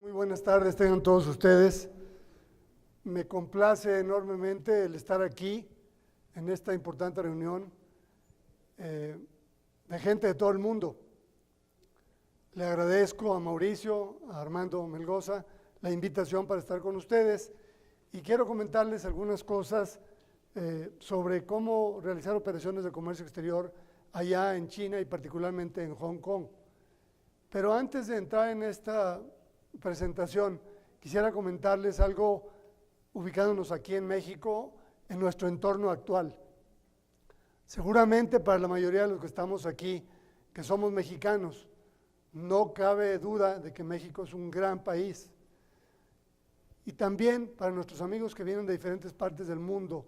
Muy buenas tardes, tengan todos ustedes. Me complace enormemente el estar aquí en esta importante reunión de gente de todo el mundo. Le agradezco a Mauricio, a Armando Melgoza, la invitación para estar con ustedes y quiero comentarles algunas cosas sobre cómo realizar operaciones de comercio exterior allá en China y particularmente en Hong Kong. Pero antes de entrar en esta presentación, quisiera comentarles algo ubicándonos aquí en México, en nuestro entorno actual. Seguramente para la mayoría de los que estamos aquí, que somos mexicanos, no cabe duda de que México es un gran país. Y también para nuestros amigos que vienen de diferentes partes del mundo,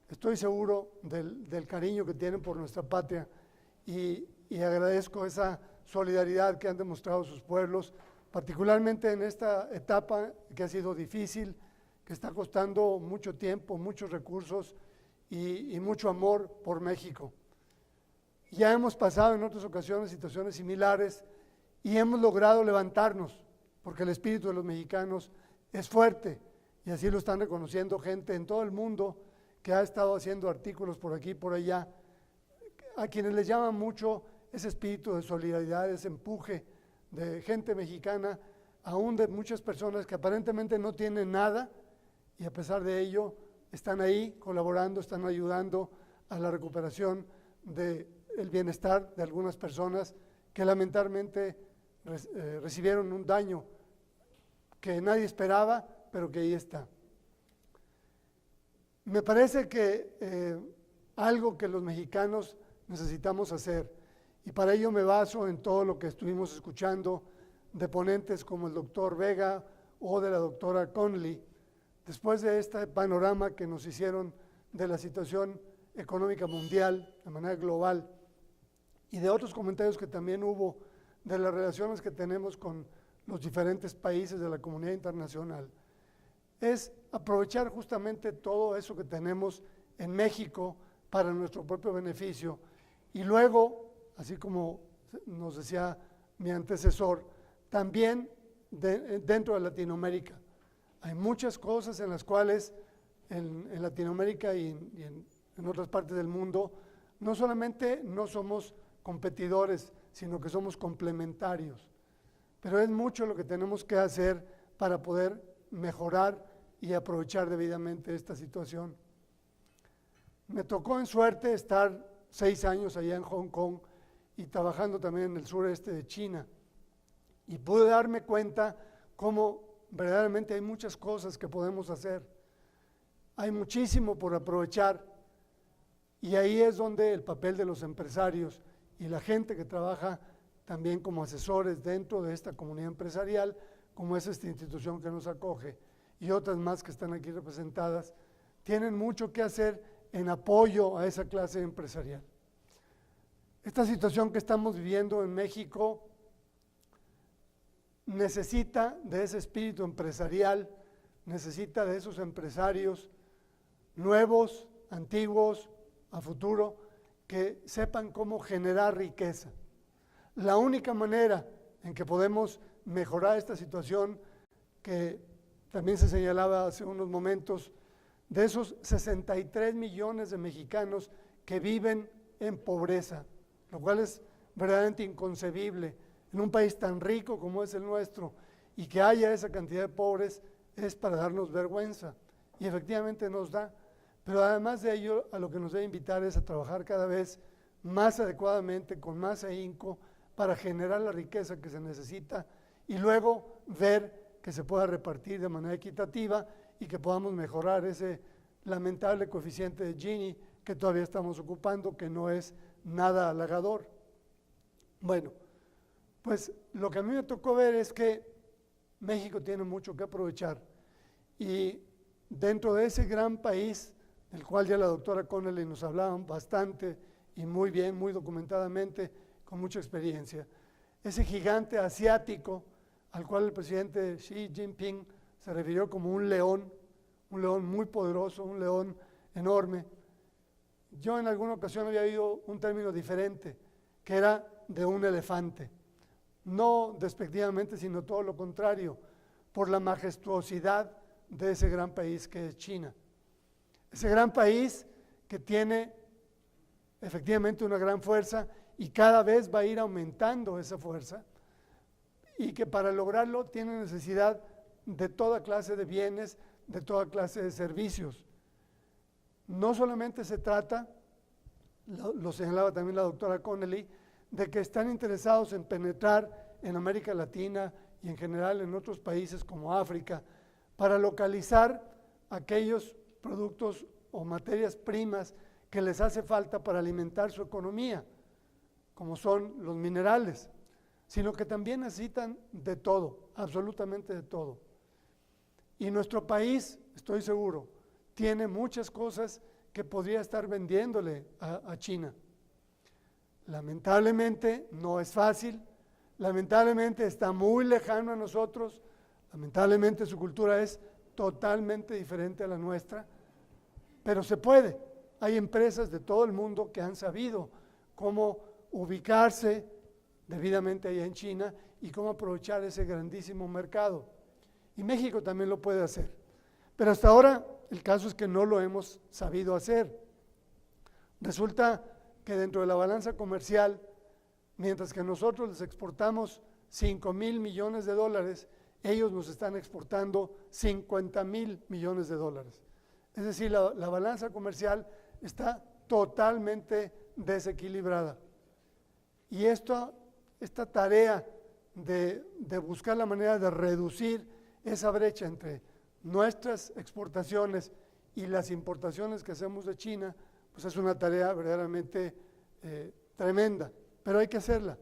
estoy seguro del cariño que tienen por nuestra patria y agradezco esa solidaridad que han demostrado sus pueblos, particularmente en esta etapa que ha sido difícil, que está costando mucho tiempo, muchos recursos y mucho amor por México. Ya hemos pasado en otras ocasiones situaciones similares y hemos logrado levantarnos, porque el espíritu de los mexicanos es fuerte y así lo están reconociendo gente en todo el mundo que ha estado haciendo artículos por aquí y por allá, a quienes les llama mucho ese espíritu de solidaridad, ese empuje de gente mexicana, aún de muchas personas que aparentemente no tienen nada y a pesar de ello están ahí colaborando, están ayudando a la recuperación del bienestar de algunas personas que lamentablemente recibieron un daño que nadie esperaba, pero que ahí está. Me parece que algo que los mexicanos necesitamos hacer, y para ello me baso en todo lo que estuvimos escuchando de ponentes como el doctor Vega o de la doctora Conley, después de este panorama que nos hicieron de la situación económica mundial de manera global y de otros comentarios que también hubo de las relaciones que tenemos con los diferentes países de la comunidad internacional, es aprovechar justamente todo eso que tenemos en México para nuestro propio beneficio y luego, así como nos decía mi antecesor, también dentro de Latinoamérica. Hay muchas cosas en las cuales en Latinoamérica y en otras partes del mundo no solamente no somos competidores, sino que somos complementarios. Pero es mucho lo que tenemos que hacer para poder mejorar y aprovechar debidamente esta situación. Me tocó en suerte estar 6 años allá en Hong Kong y trabajando también en el sureste de China. Y pude darme cuenta cómo verdaderamente hay muchas cosas que podemos hacer. Hay muchísimo por aprovechar y ahí es donde el papel de los empresarios y la gente que trabaja también como asesores dentro de esta comunidad empresarial, como es esta institución que nos acoge y otras más que están aquí representadas, tienen mucho que hacer en apoyo a esa clase empresarial. Esta situación que estamos viviendo en México necesita de ese espíritu empresarial, necesita de esos empresarios nuevos, antiguos, a futuro, que sepan cómo generar riqueza. La única manera en que podemos mejorar esta situación, que también se señalaba hace unos momentos, de esos 63 millones de mexicanos que viven en pobreza, lo cual es verdaderamente inconcebible en un país tan rico como es el nuestro, y que haya esa cantidad de pobres es para darnos vergüenza, y efectivamente nos da, pero además de ello a lo que nos debe invitar es a trabajar cada vez más adecuadamente, con más ahínco, para generar la riqueza que se necesita y luego ver que se pueda repartir de manera equitativa y que podamos mejorar ese lamentable coeficiente de Gini que todavía estamos ocupando, que no es nada halagador. Bueno, pues lo que a mí me tocó ver es que México tiene mucho que aprovechar y dentro de ese gran país, del cual ya la doctora Connelly nos hablaba bastante y muy bien, muy documentadamente, con mucha experiencia, ese gigante asiático al cual el presidente Xi Jinping se refirió como un león muy poderoso, un león enorme. Yo en alguna ocasión había oído un término diferente, que era de un elefante. No despectivamente, sino todo lo contrario, por la majestuosidad de ese gran país que es China. Ese gran país que tiene efectivamente una gran fuerza y cada vez va a ir aumentando esa fuerza, y que para lograrlo tiene necesidad de toda clase de bienes, de toda clase de servicios. No solamente se trata, lo señalaba también la doctora Connelly, de que están interesados en penetrar en América Latina y en general en otros países como África, para localizar aquellos productos o materias primas que les hace falta para alimentar su economía, como son los minerales, sino que también necesitan de todo, absolutamente de todo. Y nuestro país, estoy seguro, tiene muchas cosas que podría estar vendiéndole a China. Lamentablemente no es fácil, lamentablemente está muy lejano a nosotros, lamentablemente su cultura es totalmente diferente a la nuestra, pero se puede. Hay empresas de todo el mundo que han sabido cómo ubicarse debidamente allá en China y cómo aprovechar ese grandísimo mercado. Y México también lo puede hacer. Pero hasta ahora el caso es que no lo hemos sabido hacer. Resulta que dentro de la balanza comercial, mientras que nosotros les exportamos 5,000 millones de dólares, ellos nos están exportando 50,000 millones de dólares. Es decir, la balanza comercial está totalmente desequilibrada. Y esta tarea de buscar la manera de reducir esa brecha entre nuestras exportaciones y las importaciones que hacemos de China, pues es una tarea verdaderamente tremenda, pero hay que hacerla.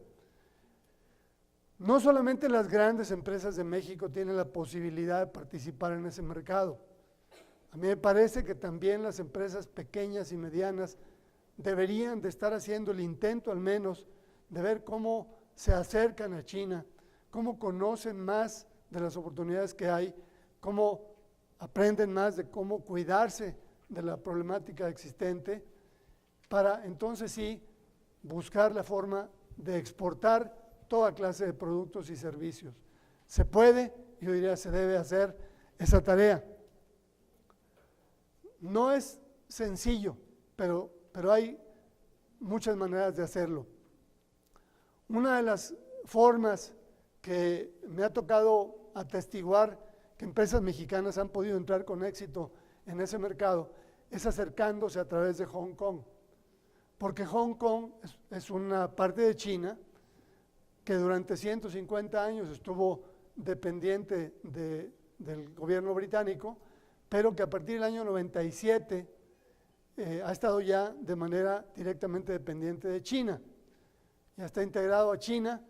No solamente las grandes empresas de México tienen la posibilidad de participar en ese mercado. A mí me parece que también las empresas pequeñas y medianas deberían de estar haciendo el intento al menos de ver cómo se acercan a China, cómo conocen más de las oportunidades que hay, cómo aprenden más de cómo cuidarse de la problemática existente, para entonces sí buscar la forma de exportar toda clase de productos y servicios. Se puede, yo diría se debe hacer esa tarea. No es sencillo, pero hay muchas maneras de hacerlo. Una de las formas que me ha tocado atestiguar que empresas mexicanas han podido entrar con éxito en ese mercado es acercándose a través de Hong Kong, porque Hong Kong es una parte de China que durante 150 años estuvo dependiente del gobierno británico, pero que a partir del año 97 ha estado ya de manera directamente dependiente de China. Ya está integrado a China,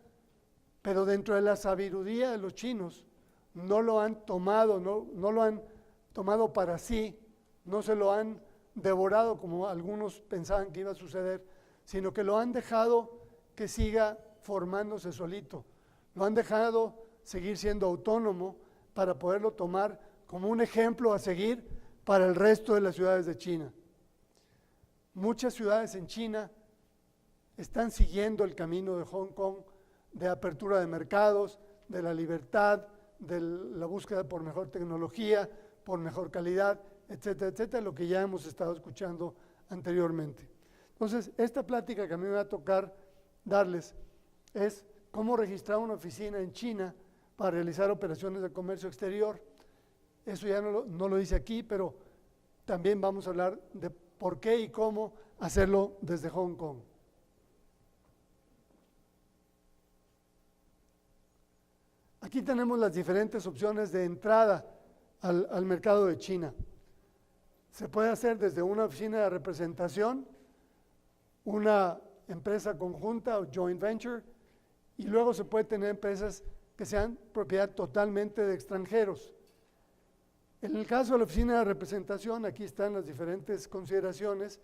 pero dentro de la sabiduría de los chinos no lo han tomado, no lo han tomado para sí, no se lo han devorado como algunos pensaban que iba a suceder, sino que lo han dejado que siga formándose solito, lo han dejado seguir siendo autónomo para poderlo tomar como un ejemplo a seguir para el resto de las ciudades de China. Muchas ciudades en China están siguiendo el camino de Hong Kong de apertura de mercados, de la libertad, de la búsqueda por mejor tecnología, por mejor calidad, etcétera, etcétera, lo que ya hemos estado escuchando anteriormente. Entonces, esta plática que a mí me va a tocar darles es cómo registrar una oficina en China para realizar operaciones de comercio exterior. Eso ya no lo dice aquí, pero también vamos a hablar de por qué y cómo hacerlo desde Hong Kong. Aquí tenemos las diferentes opciones de entrada al mercado de China. Se puede hacer desde una oficina de representación, una empresa conjunta o joint venture, y luego se puede tener empresas que sean propiedad totalmente de extranjeros. En el caso de la oficina de representación, aquí están las diferentes consideraciones.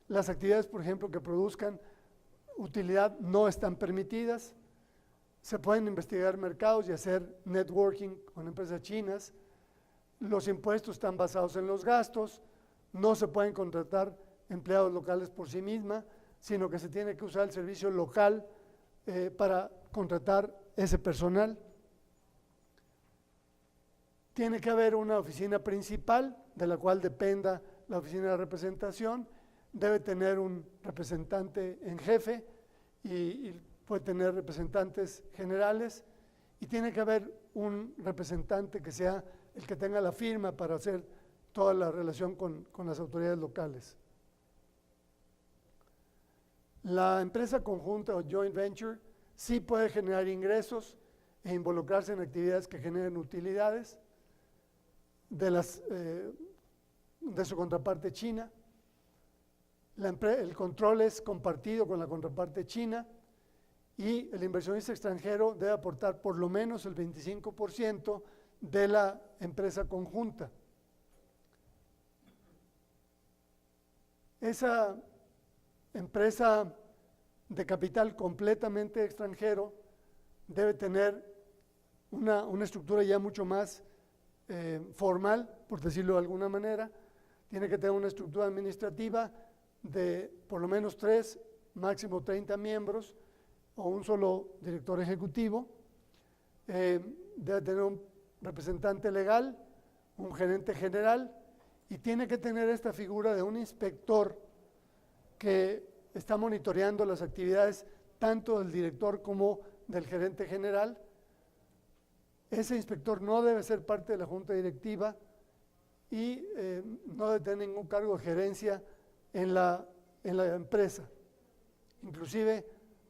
Las actividades, por ejemplo, que produzcan utilidad no están permitidas. Se pueden investigar mercados y hacer networking con empresas chinas. Los impuestos están basados en los gastos. No se pueden contratar empleados locales por sí misma, sino que se tiene que usar el servicio local para contratar ese personal. Tiene que haber una oficina principal de la cual dependa la oficina de representación. Debe tener un representante en jefe y puede tener representantes generales. Y tiene que haber un representante que sea el que tenga la firma para hacer toda la relación con las autoridades locales. La empresa conjunta o joint venture sí puede generar ingresos e involucrarse en actividades que generen utilidades de su contraparte china. El control es compartido con la contraparte china y el inversionista extranjero debe aportar por lo menos el 25% de la empresa conjunta. Esa empresa de capital completamente extranjero debe tener una estructura ya mucho más formal, por decirlo de alguna manera. Tiene que tener una estructura administrativa de por lo menos 3, máximo 30 miembros o un solo director ejecutivo. Debe tener un representante legal, un gerente general y tiene que tener esta figura de un inspector que está monitoreando las actividades tanto del director como del gerente general. Ese inspector no debe ser parte de la junta directiva y no debe tener ningún cargo de gerencia en la empresa. Inclusive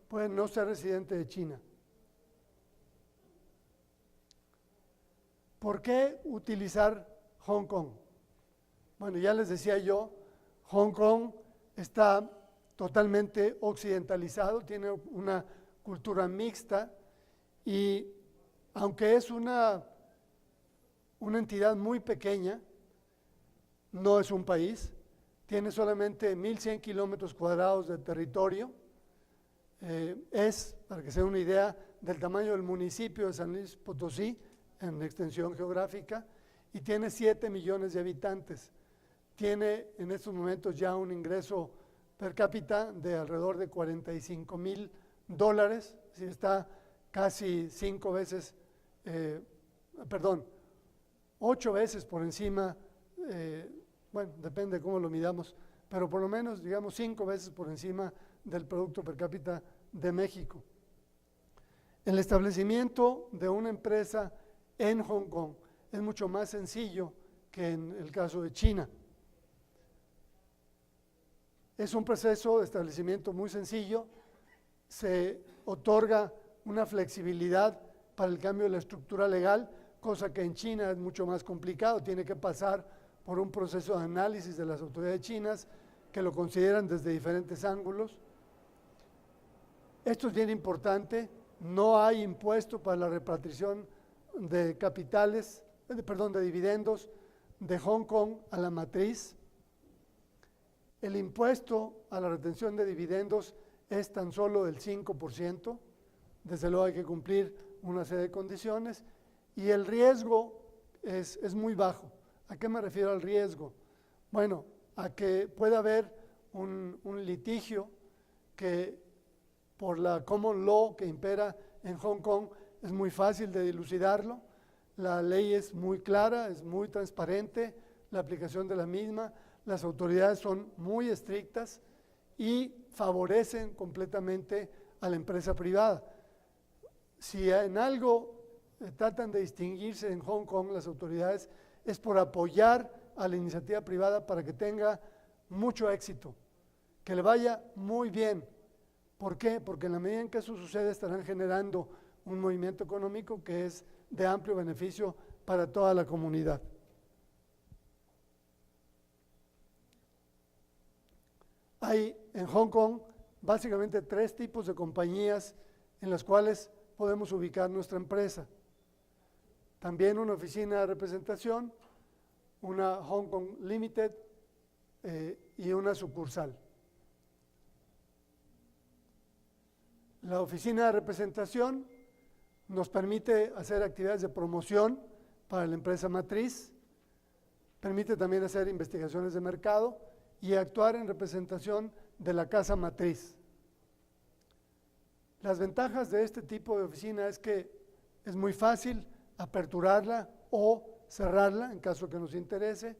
puede no ser residente de China. ¿Por qué utilizar Hong Kong? Bueno, ya les decía yo, Hong Kong está totalmente occidentalizado, tiene una cultura mixta y aunque es una entidad muy pequeña, no es un país, tiene solamente 1.100 kilómetros cuadrados de territorio, es, para que se den una idea, del tamaño del municipio de San Luis Potosí en extensión geográfica y tiene 7 millones de habitantes. Tiene en estos momentos ya un ingreso per cápita de alrededor de $45,000, si está casi 8 veces por encima, bueno, depende de cómo lo midamos, pero por lo menos, digamos, 5 veces por encima del Producto Per Cápita de México. El establecimiento de una empresa en Hong Kong es mucho más sencillo que en el caso de China. Es un proceso de establecimiento muy sencillo, se otorga una flexibilidad para el cambio de la estructura legal, cosa que en China es mucho más complicado, tiene que pasar por un proceso de análisis de las autoridades chinas que lo consideran desde diferentes ángulos. Esto es bien importante, no hay impuesto para la repatriación de capitales, de dividendos de Hong Kong a la matriz. El impuesto a la retención de dividendos es tan solo del 5%, desde luego hay que cumplir una serie de condiciones y el riesgo es muy bajo. ¿A qué me refiero al riesgo? Bueno, a que puede haber un litigio que por la common law que impera en Hong Kong es muy fácil de dilucidarlo, la ley es muy clara, es muy transparente, la aplicación de la misma, las autoridades son muy estrictas y favorecen completamente a la empresa privada. Si en algo tratan de distinguirse en Hong Kong las autoridades es por apoyar a la iniciativa privada para que tenga mucho éxito, que le vaya muy bien. ¿Por qué? Porque en la medida en que eso sucede estarán generando un movimiento económico que es de amplio beneficio para toda la comunidad. Hay en Hong Kong básicamente 3 tipos de compañías en las cuales podemos ubicar nuestra empresa. También una oficina de representación, una Hong Kong Limited y una sucursal. La oficina de representación nos permite hacer actividades de promoción para la empresa matriz, permite también hacer investigaciones de mercado y actuar en representación de la casa matriz. Las ventajas de este tipo de oficina es que es muy fácil aperturarla o cerrarla en caso que nos interese.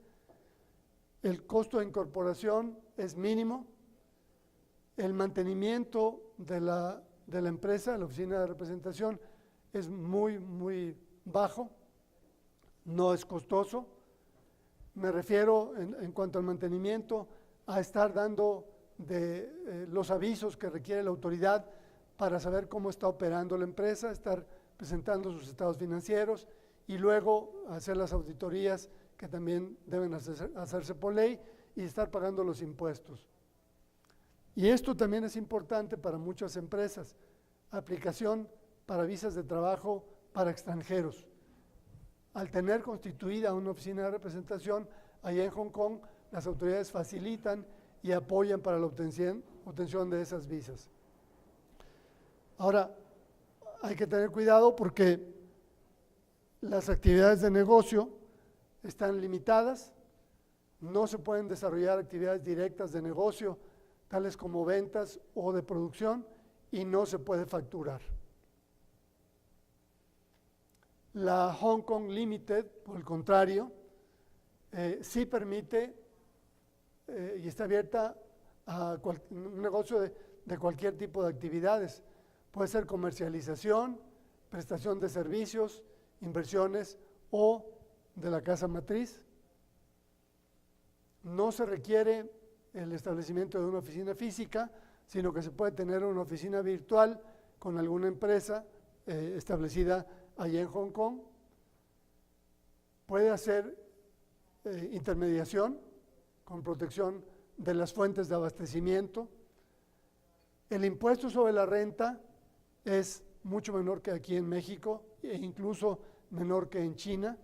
El costo de incorporación es mínimo. El mantenimiento de la empresa, la oficina de representación, es muy bajo, no es costoso. Me refiero en cuanto al mantenimiento a estar dando los avisos que requiere la autoridad para saber cómo está operando la empresa, estar presentando sus estados financieros y luego hacer las auditorías que también deben hacerse por ley y estar pagando los impuestos. Y esto también es importante para muchas empresas. Aplicación para visas de trabajo para extranjeros. Al tener constituida una oficina de representación allá en Hong Kong, las autoridades facilitan y apoyan para la obtención de esas visas. Ahora, hay que tener cuidado porque las actividades de negocio están limitadas, no se pueden desarrollar actividades directas de negocio, tales como ventas o de producción, y no se puede facturar. La Hong Kong Limited, por el contrario, sí permite y está abierta a un negocio de cualquier tipo de actividades. Puede ser comercialización, prestación de servicios, inversiones o de la casa matriz. No se requiere el establecimiento de una oficina física, sino que se puede tener una oficina virtual con alguna empresa establecida allá en Hong Kong. Puede hacer intermediación con protección de las fuentes de abastecimiento. El impuesto sobre la renta es mucho menor que aquí en México e incluso menor que en China,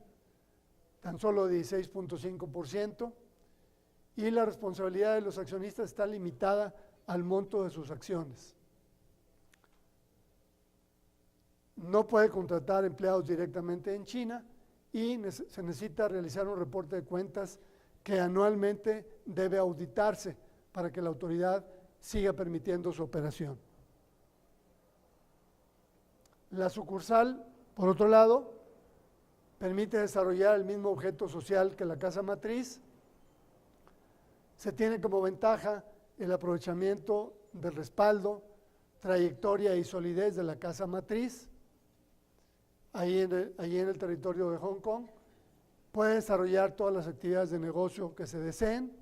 tan solo 16.5%, y la responsabilidad de los accionistas está limitada al monto de sus acciones. No puede contratar empleados directamente en China y se necesita realizar un reporte de cuentas que anualmente debe auditarse para que la autoridad siga permitiendo su operación. La sucursal, por otro lado, permite desarrollar el mismo objeto social que la casa matriz. Se tiene como ventaja el aprovechamiento del respaldo, trayectoria y solidez de la casa matriz, ahí en el territorio de Hong Kong. Puede desarrollar todas las actividades de negocio que se deseen.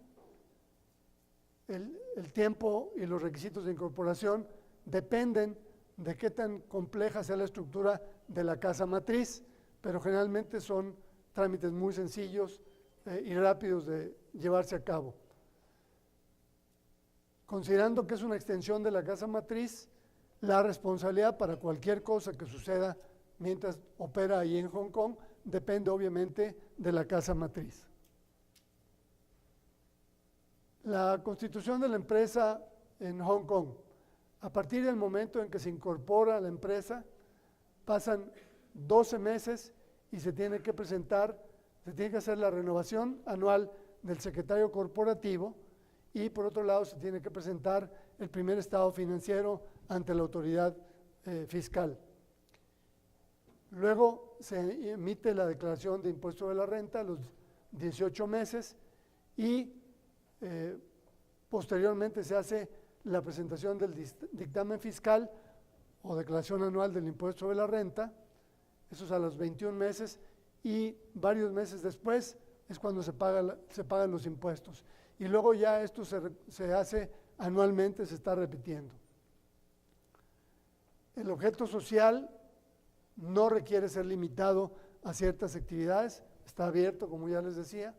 El tiempo y los requisitos de incorporación dependen de qué tan compleja sea la estructura de la casa matriz, pero generalmente son trámites muy sencillos y rápidos de llevarse a cabo. Considerando que es una extensión de la casa matriz, la responsabilidad para cualquier cosa que suceda mientras opera ahí en Hong Kong depende obviamente de la casa matriz. La constitución de la empresa en Hong Kong. A partir del momento en que se incorpora la empresa, pasan 12 meses y se tiene que hacer la renovación anual del secretario corporativo y por otro lado se tiene que presentar el primer estado financiero ante la autoridad fiscal. Luego se emite la declaración de impuesto de la renta a los 18 meses y posteriormente se hace la presentación del dictamen fiscal o declaración anual del impuesto de la renta, eso es a los 21 meses y varios meses después es cuando se pagan los impuestos. Y luego ya esto se hace anualmente, se está repitiendo. El objeto social no requiere ser limitado a ciertas actividades, está abierto, como ya les decía.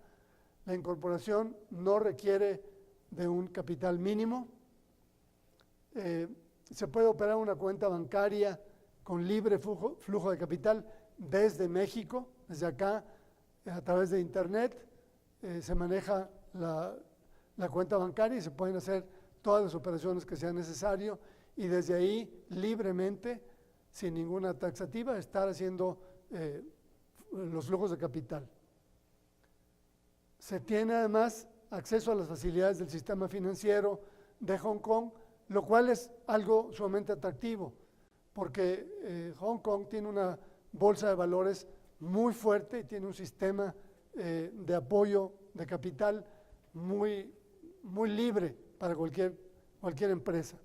La incorporación no requiere de un capital mínimo. Se puede operar una cuenta bancaria con libre flujo de capital desde México, desde acá, a través de internet. Se maneja la cuenta bancaria y se pueden hacer todas las operaciones que sea necesario y desde ahí libremente, sin ninguna taxativa, estar haciendo los flujos de capital. Se tiene además acceso a las facilidades del sistema financiero de Hong Kong, lo cual es algo sumamente atractivo, porque Hong Kong tiene una bolsa de valores muy fuerte y tiene un sistema de apoyo de capital muy libre para cualquier empresa.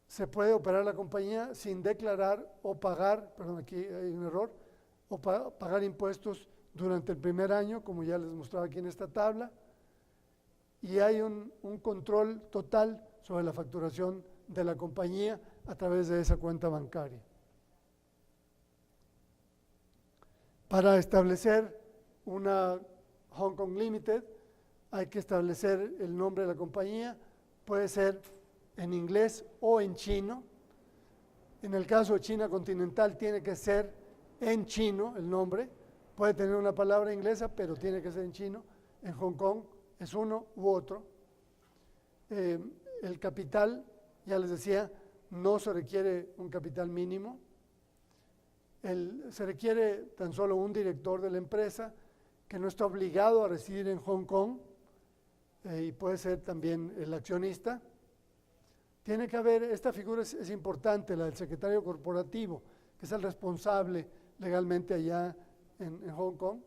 Se puede operar la compañía sin declarar o pagar, perdón, aquí hay un error, o pagar impuestos durante el primer año, como ya les mostraba aquí en esta tabla, y hay un control total sobre la facturación de la compañía a través de esa cuenta bancaria. Para establecer una Hong Kong Limited hay que establecer el nombre de la compañía, puede ser en inglés o en chino. En el caso de China continental tiene que ser en chino el nombre, puede tener una palabra inglesa, pero tiene que ser en chino. En Hong Kong es uno u otro. El capital, ya les decía, no se requiere un capital mínimo. Se requiere tan solo un director de la empresa que no está obligado a residir en Hong Kong y puede ser también el accionista. Tiene que haber, esta figura es importante, la del secretario corporativo, que es el responsable legalmente allá en Hong Kong.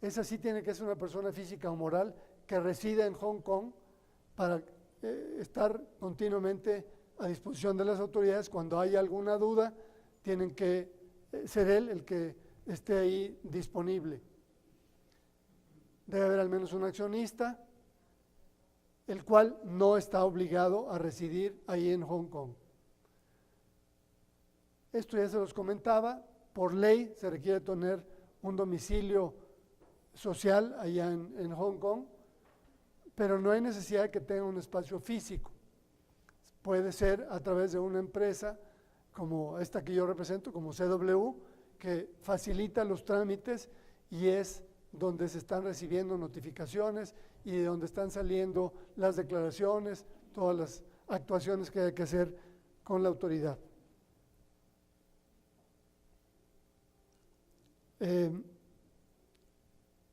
Esa sí tiene que ser una persona física o moral que reside en Hong Kong para estar continuamente a disposición de las autoridades. Cuando haya alguna duda, tienen que ser él el que esté ahí disponible. Debe haber al menos un accionista, el cual no está obligado a residir ahí en Hong Kong. Esto ya se los comentaba, por ley se requiere tener un domicilio social allá en Hong Kong, pero no hay necesidad de que tenga un espacio físico. Puede ser a través de una empresa como esta que yo represento, como CW, que facilita los trámites y es donde se están recibiendo notificaciones y de donde están saliendo las declaraciones, todas las actuaciones que hay que hacer con la autoridad.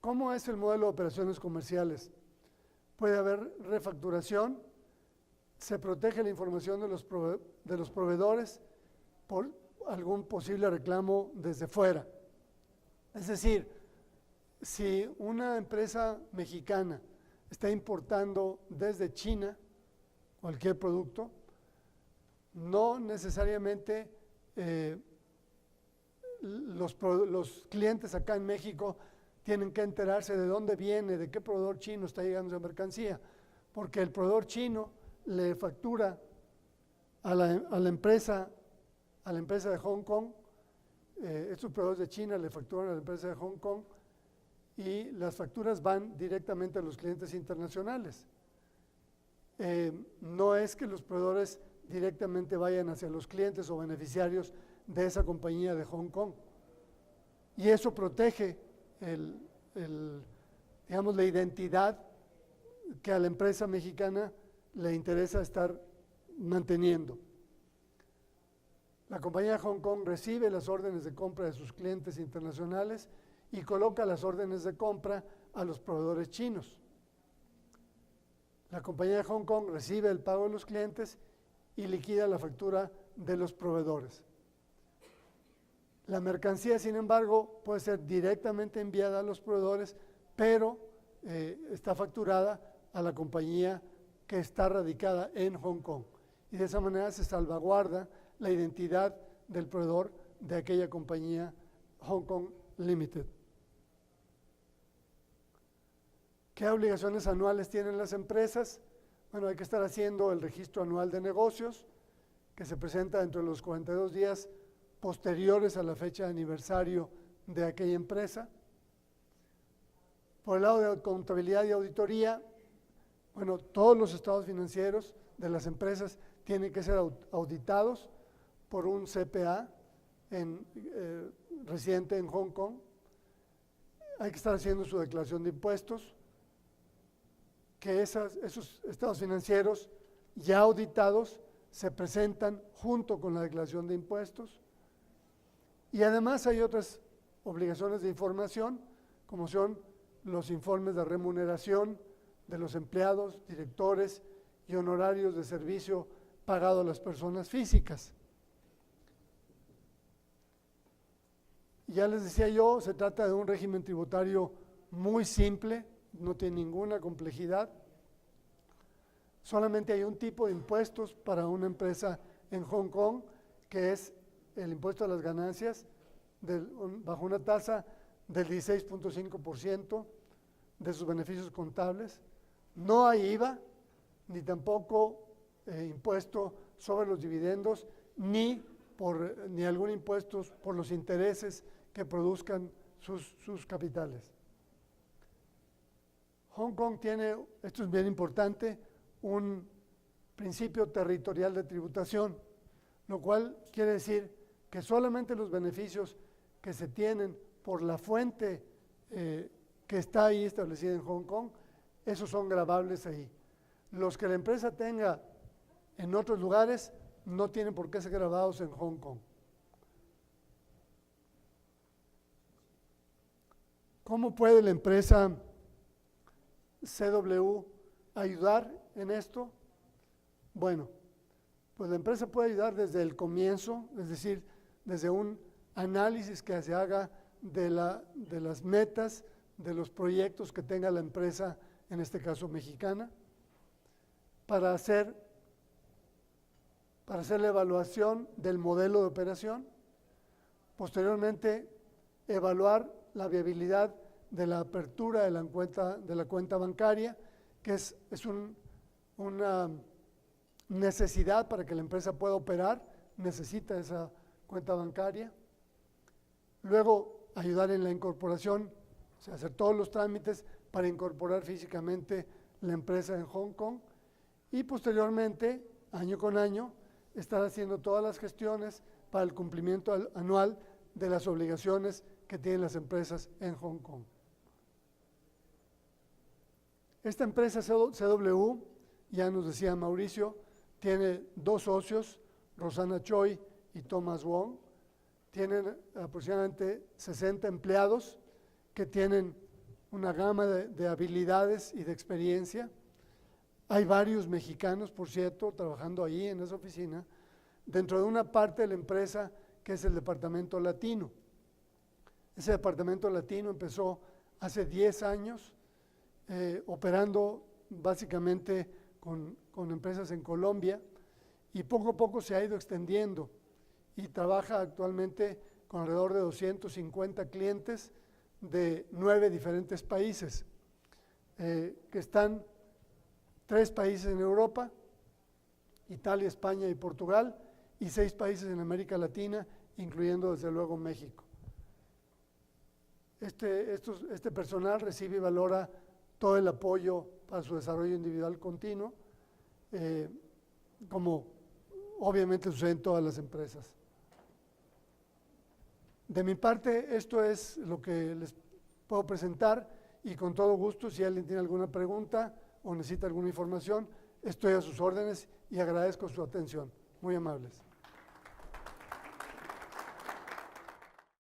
¿Cómo es el modelo de operaciones comerciales? Puede haber refacturación, se protege la información de los proveedores por algún posible reclamo desde fuera. Es decir, si una empresa mexicana está importando desde China cualquier producto, no necesariamente los clientes acá en México tienen que enterarse de dónde viene, de qué proveedor chino está llegando esa mercancía, porque el proveedor chino le factura a la empresa de Hong Kong, estos proveedores de China le facturan a la empresa de Hong Kong y las facturas van directamente a los clientes internacionales. No es que los proveedores directamente vayan hacia los clientes o beneficiarios de esa compañía de Hong Kong. Y eso protege digamos, la identidad que a la empresa mexicana le interesa estar manteniendo. La compañía de Hong Kong recibe las órdenes de compra de sus clientes internacionales y coloca las órdenes de compra a los proveedores chinos. La compañía de Hong Kong recibe el pago de los clientes y liquida la factura de los proveedores. La mercancía, sin embargo, puede ser directamente enviada a los proveedores, pero está facturada a la compañía que está radicada en Hong Kong. Y de esa manera se salvaguarda la identidad del proveedor de aquella compañía Hong Kong Limited. ¿Qué obligaciones anuales tienen las empresas? Bueno, hay que estar haciendo el registro anual de negocios, que se presenta dentro de los 42 días posteriores a la fecha de aniversario de aquella empresa. Por el lado de contabilidad y auditoría, bueno, todos los estados financieros de las empresas tienen que ser auditados por un CPA residente en Hong Kong. Hay que estar haciendo su declaración de impuestos, que esos estados financieros ya auditados se presentan junto con la declaración de impuestos. Y además hay otras obligaciones de información, como son los informes de remuneración de los empleados, directores y honorarios de servicio pagado a las personas físicas. Ya les decía yo, se trata de un régimen tributario muy simple, no tiene ninguna complejidad. Solamente hay un tipo de impuestos para una empresa en Hong Kong, que es el impuesto a las ganancias, bajo una tasa del 16.5% de sus beneficios contables. No hay IVA, ni tampoco impuesto sobre los dividendos, ni algún impuesto por los intereses que produzcan sus capitales. Hong Kong tiene, esto es bien importante, un principio territorial de tributación, lo cual quiere decir que solamente los beneficios que se tienen por la fuente que está ahí establecida en Hong Kong, esos son gravables ahí. Los que la empresa tenga en otros lugares no tienen por qué ser gravados en Hong Kong. ¿Cómo puede la empresa CW ayudar en esto? Bueno, pues la empresa puede ayudar desde el comienzo, es decir, desde un análisis que se haga de las metas, de los proyectos que tenga la empresa, en este caso mexicana, para hacer la evaluación del modelo de operación, posteriormente evaluar la viabilidad de la apertura de la cuenta bancaria, que es una necesidad para que la empresa pueda operar, necesita esa cuenta bancaria. Luego, ayudar en la incorporación, o sea, hacer todos los trámites para incorporar físicamente la empresa en Hong Kong y posteriormente, año con año, estar haciendo todas las gestiones para el cumplimiento anual de las obligaciones que tienen las empresas en Hong Kong. Esta empresa CW, ya nos decía Mauricio, tiene 2 socios, Rosana Choi y Thomas Wong. Tienen aproximadamente 60 empleados que tienen una gama de habilidades y de experiencia. Hay varios mexicanos, por cierto, trabajando ahí en esa oficina, dentro de una parte de la empresa que es el departamento latino. Ese departamento latino empezó hace 10 años, operando básicamente con empresas en Colombia, y poco a poco se ha ido extendiendo y trabaja actualmente con alrededor de 250 clientes de 9 diferentes países, que están 3 países en Europa, Italia, España y Portugal, y 6 países en América Latina, incluyendo desde luego México. Este personal recibe y valora todo el apoyo para su desarrollo individual continuo, como obviamente sucede en todas las empresas. De mi parte, esto es lo que les puedo presentar y con todo gusto, si alguien tiene alguna pregunta o necesita alguna información, estoy a sus órdenes y agradezco su atención. Muy amables.